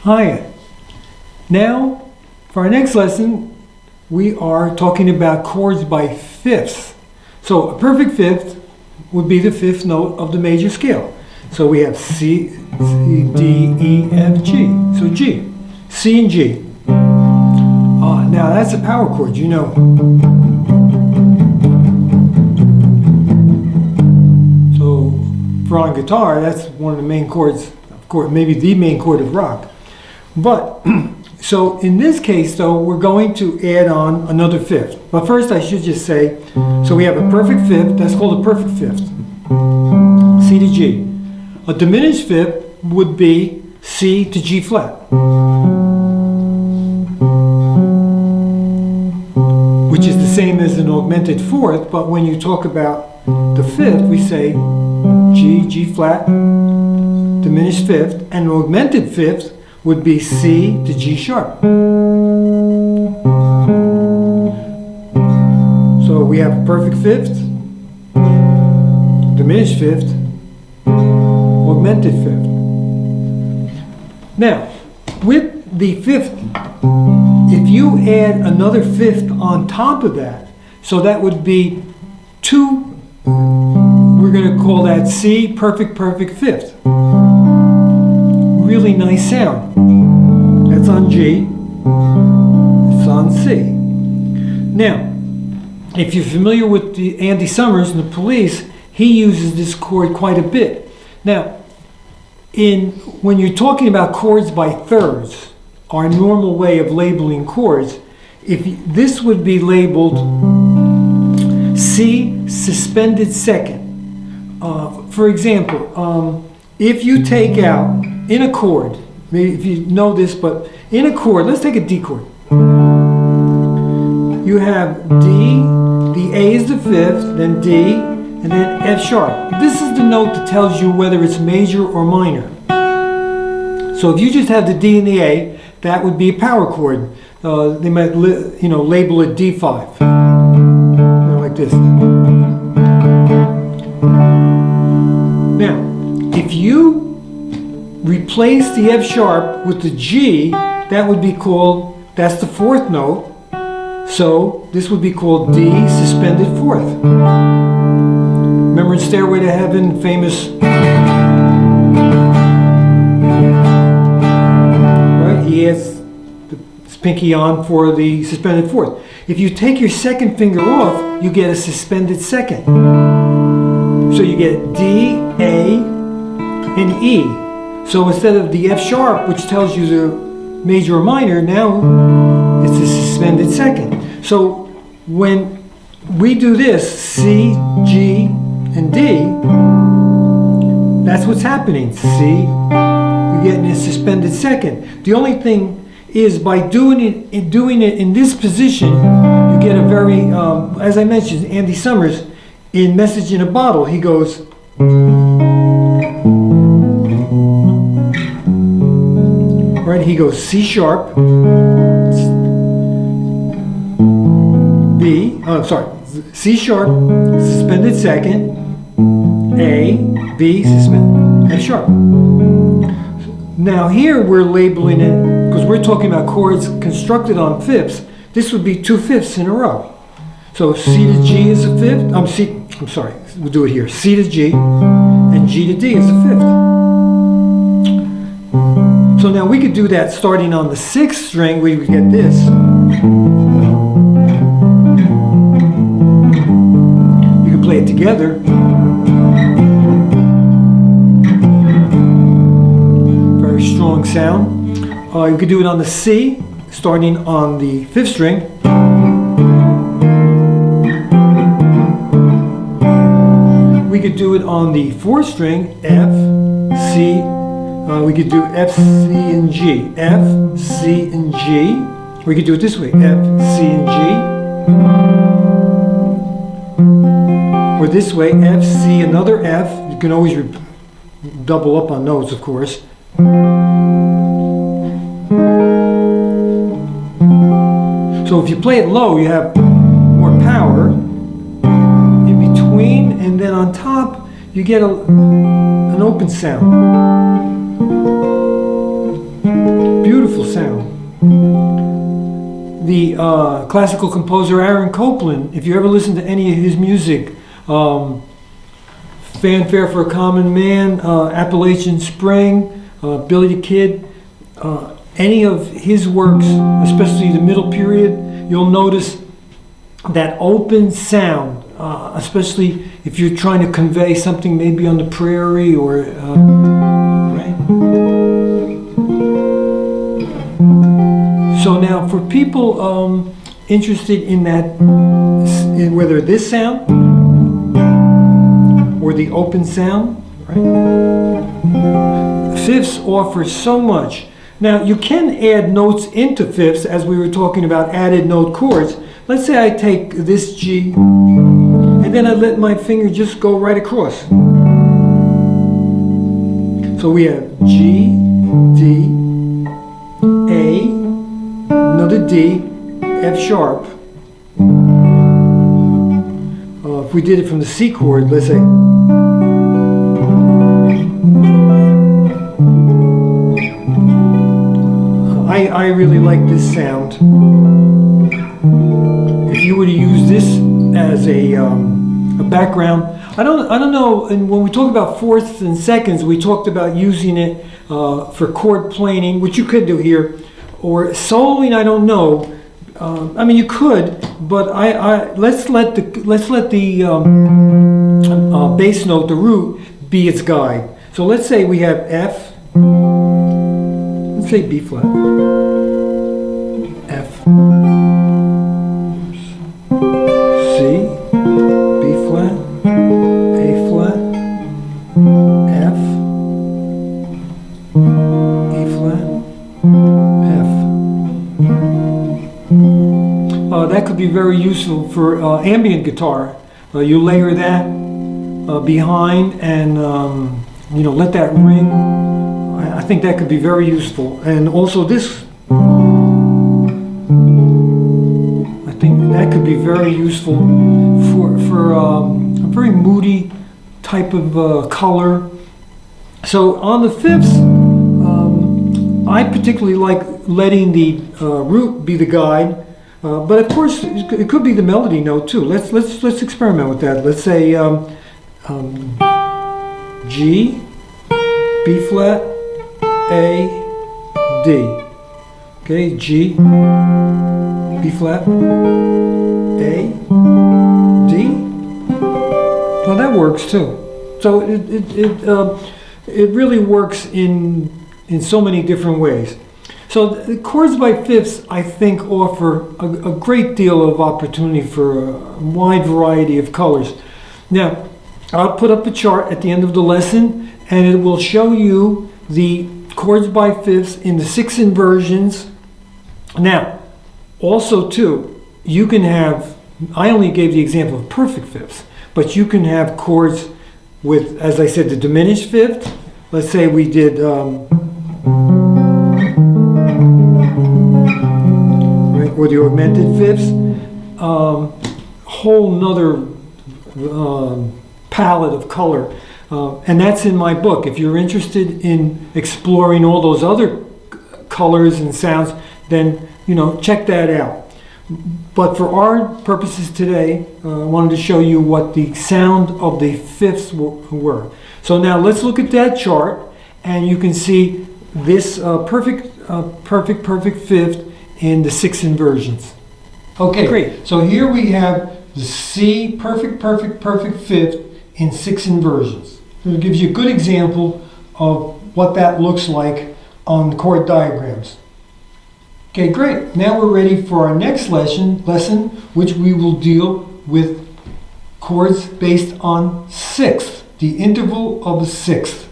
Hi. Now, for our next lesson, we are talking about chords by fifths. So a perfect fifth would be the fifth note of the major scale. So we have C, D, E, F, G. So G, C and G. Now that's a power chord, you know. So for on guitar, that's one of the main chords, of course, maybe the main chord of rock. But, so in this case though, we're going to add on another fifth. But first I should just say, so we have a perfect fifth, that's called a perfect fifth. C to G. A diminished fifth would be C to G flat. Which is the same as an augmented fourth, but when you talk about the fifth, we say G, G flat, diminished fifth, and an augmented fifth would be C to G sharp. So we have a perfect fifth, diminished fifth, augmented fifth. Now, with the fifth, if you add another fifth on top of that, so that would be two, we're going to call that C, perfect fifth. Really nice sound. That's on G, it's on C. Now, if you're familiar with the Andy Summers and the Police, he uses this chord quite a bit. Now, when you're talking about chords by thirds, our normal way of labeling chords, this would be labeled C suspended second. For example, if you take out in a chord, maybe if you know this, but in a chord, let's take a D chord. You have D, the A is the fifth, then D, and then F sharp. This is the note that tells you whether it's major or minor. So if you just have the D and the A, that would be a power chord. They might, label it D5. Like this. Now, if you replace the F sharp with the G, that would be called, that's the fourth note. So this would be called D suspended fourth. Remember in Stairway to Heaven, famous, right? He has his pinky on for the suspended fourth. If you take your second finger off, you get a suspended second. So you get D, A, and E. So instead of the F sharp, which tells you the major or minor, now it's a suspended second. So when we do this, C, G, and D, that's what's happening. See, you're getting a suspended second. The only thing is by doing it in this position, you get a very, as I mentioned, Andy Summers, in Message in a Bottle, he goes, right, he goes C sharp, C sharp, suspended second, A, B, suspended, F sharp. Now here we're labeling it, because we're talking about chords constructed on fifths, this would be two fifths in a row. So C to G is a fifth, we'll do it here. C to G, and G to D is a fifth. So now we could do that starting on the sixth string, we would get this. You can play it together. Very strong sound. You could do it on the C, starting on the fifth string. We could do it on the fourth string, F, C. We could do F, C, and G. F, C, and G. We could do it this way, F, C, and G. Or this way, F, C, another F. You can always double up on notes, of course. So if you play it low, you have more power. In between, and then on top, you get an open sound. beautiful sound. The classical composer Aaron Copland, if you ever listen to any of his music, Fanfare for a Common Man, Appalachian Spring, Billy the Kid, any of his works, especially the middle period, you'll notice that open sound, especially if you're trying to convey something maybe on the prairie or, right? So now for people interested in that, in whether this sound or the open sound, right? Fifths offer so much. Now you can add notes into fifths, as we were talking about added note chords. Let's say I take this G and then I let my finger just go right across. So we have G, D, A, another D, F sharp. If we did it from the C chord, let's say. I really like this sound. If you were to use this as a background, I don't know. And when we talk about fourths and seconds, we talked about using it for chord planing, which you could do here, or soloing. I don't know. I mean, you could, but let's let the bass note, the root, be its guide. So let's say we have F. Let's say B flat. F. C. B flat. A flat. F. E flat. F. That could be very useful for ambient guitar. You layer that behind and let that ring. I think that could be very useful. And also this, I think that could be very useful for a very moody type of color. So on the fifths, I particularly like letting the root be the guide. But of course, it could be the melody note too. Let's experiment with that. Let's say G, B flat, A, D. Okay, G, B flat, A, D. Well, that works too. So it really works in so many different ways. So the chords by fifths, I think, offer a great deal of opportunity for a wide variety of colors. Now, I'll put up a chart at the end of the lesson, and it will show you the chords by fifths in the 6 inversions. Now, also too, you can have, I only gave the example of perfect fifths, but you can have chords with, as I said, the diminished fifth. Let's say we did or the augmented fifths, whole nother palette of color, and that's in my book. If you're interested in exploring all those other colors and sounds, then check that out. But for our purposes today, I wanted to show you what the sound of the fifths were. So now let's look at that chart, and you can see this perfect fifth in the 6 inversions. Okay, great. So here we have the C perfect fifth in 6 inversions. It gives you a good example of what that looks like on the chord diagrams. Okay, great. Now we're ready for our next lesson, which we will deal with chords based on sixth, the interval of the sixth.